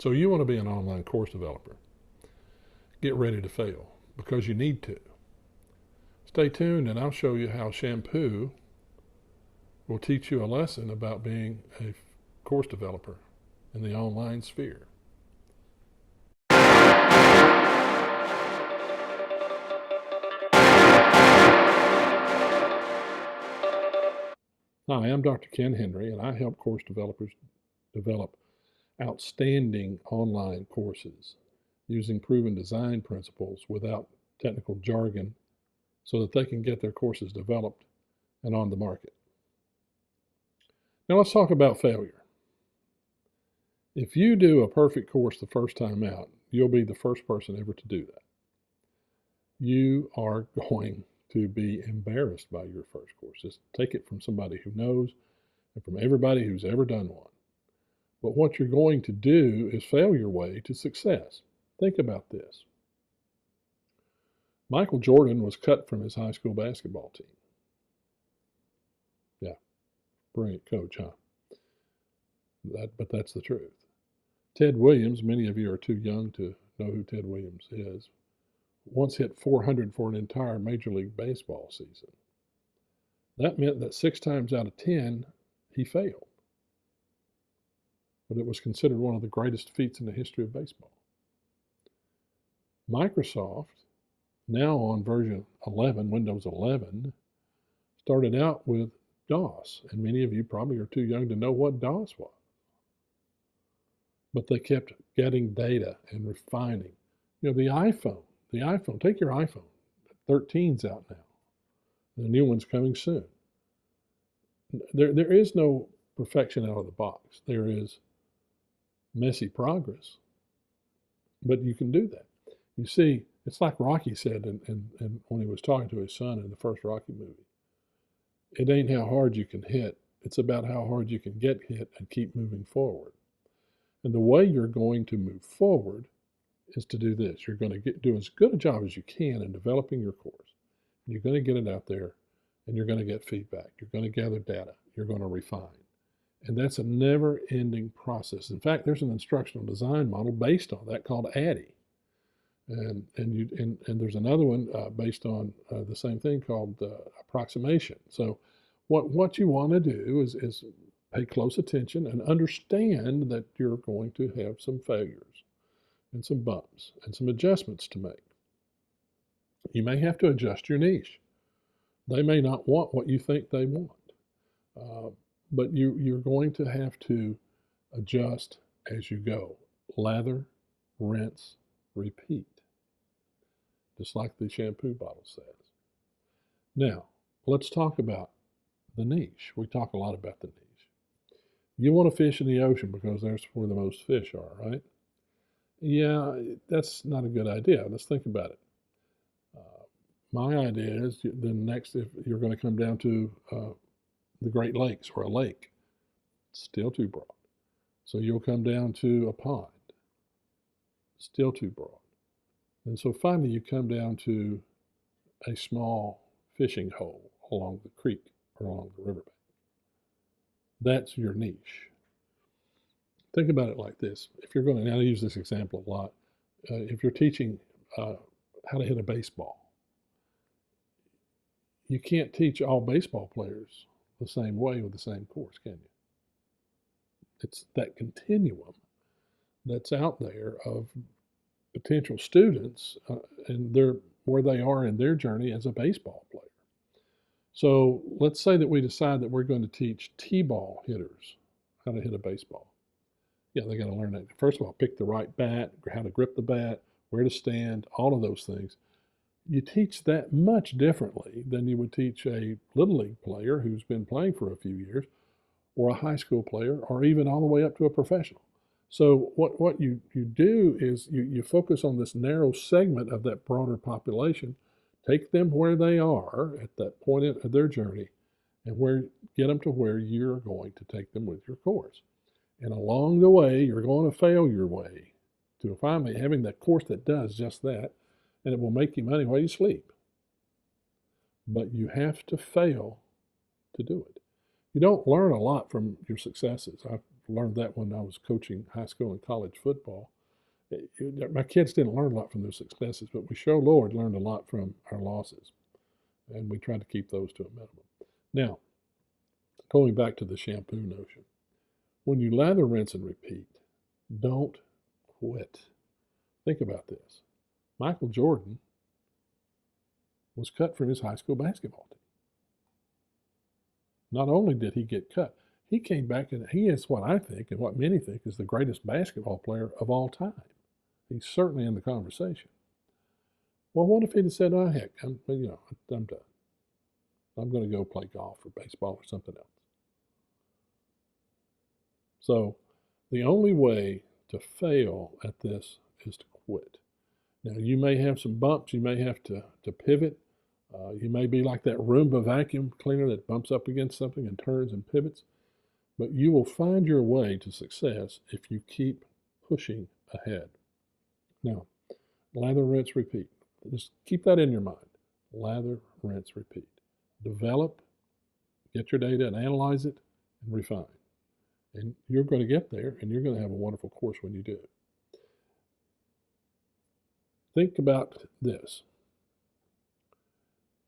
So you want to be an online course developer. Get ready to fail because you need to. Stay tuned and I'll show you how shampoo will teach you a lesson about being a course developer in the online sphere. Hi, I'm Dr. Ken Henry, and I help course developers develop outstanding online courses using proven design principles without technical jargon so that they can get their courses developed and on the market. Now let's talk about failure. If you do a perfect course the first time out, you'll be the first person ever to do that. You are going to be embarrassed by your first course. Just take it from somebody who knows and from everybody who's ever done one. But what you're going to do is fail your way to success. Think about this. Michael Jordan was cut from his high school basketball team. Yeah, brilliant coach, huh? But that's the truth. Ted Williams, many of you are too young to know who Ted Williams is, once hit 400 for an entire Major League Baseball season. That meant that 6 times out of 10, he failed. But it was considered one of the greatest feats in the history of baseball. Microsoft, now on version 11, Windows 11, started out with DOS. And many of you probably are too young to know what DOS was. But they kept getting data and refining. The iPhone, take your iPhone. 13's out now. The new one's coming soon. There is no perfection out of the box. There is messy progress. But you can do that. You see, it's like Rocky said and when he was talking to his son in the first Rocky movie. It ain't how hard you can hit. It's about how hard you can get hit and keep moving forward. And the way you're going to move forward is to do this. You're going to do as good a job as you can in developing your course. You're going to get it out there and you're going to get feedback. You're going to gather data. You're going to refine. And that's a never-ending process. In fact, there's an instructional design model based on that called ADDIE. And there's another one based on the same thing called approximation. So what you want to do is pay close attention and understand that you're going to have some failures and some bumps and some adjustments to make. You may have to adjust your niche. They may not want what you think they want, but you're going to have to adjust as you go. Lather, rinse, repeat, just like the shampoo bottle says. Now, let's talk about the niche. We talk a lot about the niche. You want to fish in the ocean because that's where the most fish are, right? Yeah, that's not a good idea. Let's think about it. My idea is then next, if you're going to come down to the Great Lakes or a lake, still too broad. So you'll come down to a pond, still too broad. And so finally you come down to a small fishing hole along the creek or along the riverbank. That's your niche. Think about it like this. If you're going to, now I use this example a lot, if you're teaching how to hit a baseball, you can't teach all baseball players the same way with the same course, can you? It's that continuum that's out there of potential students and where they are in their journey as a baseball player. So let's say that we decide that we're going to teach T-ball hitters how to hit a baseball. Yeah, they got to learn that. First of all, pick the right bat, how to grip the bat, where to stand, all of those things. You teach that much differently than you would teach a Little League player who's been playing for a few years, or a high school player, or even all the way up to a professional. So what you do is you focus on this narrow segment of that broader population, take them where they are at that point of their journey, and get them to where you're going to take them with your course. And along the way, you're going to fail your way to finally having that course that does just that, and it will make you money while you sleep. But you have to fail to do it. You don't learn a lot from your successes. I've learned that when I was coaching high school and college football. My kids didn't learn a lot from their successes, but we sure Lord learned a lot from our losses, and we tried to keep those to a minimum. Now, going back to the shampoo notion, when you lather, rinse, and repeat, don't quit. Think about this. Michael Jordan was cut from his high school basketball team. Not only did he get cut, he came back and he is what I think and what many think is the greatest basketball player of all time. He's certainly in the conversation. Well, what if he'd have said, "Oh heck, I'm done. I'm going to go play golf or baseball or something else." So the only way to fail at this is to quit. Now, you may have some bumps. You may have to pivot. You may be like that Roomba vacuum cleaner that bumps up against something and turns and pivots. But you will find your way to success if you keep pushing ahead. Now, lather, rinse, repeat. Just keep that in your mind. Lather, rinse, repeat. Develop, get your data and analyze it and refine. And you're going to get there, and you're going to have a wonderful course when you do it. Think about this.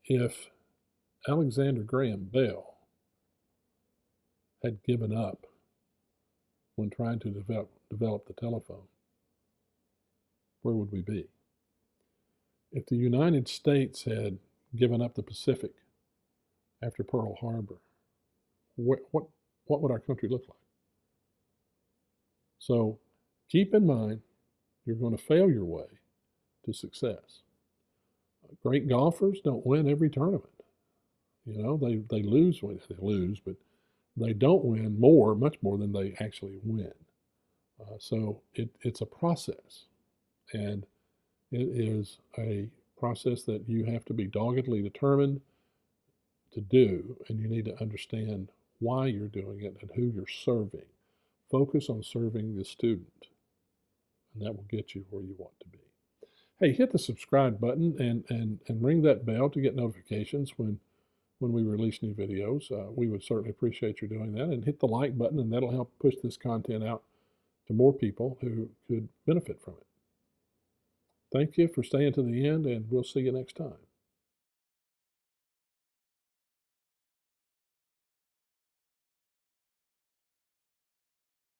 If Alexander Graham Bell had given up when trying to develop the telephone, where would we be? If the United States had given up the Pacific after Pearl Harbor, what would our country look like? So keep in mind, you're going to fail your way to success. Great golfers don't win every tournament. You know, they lose when they lose, but they don't win much more than they actually win. So it's a process, and it is a process that you have to be doggedly determined to do, and you need to understand why you're doing it and who you're serving. Focus on serving the student, and that will get you where you want to be. Hey, hit the subscribe button and ring that bell to get notifications when we release new videos. We would certainly appreciate you doing that. And hit the like button, and that'll help push this content out to more people who could benefit from it. Thank you for staying to the end, and we'll see you next time.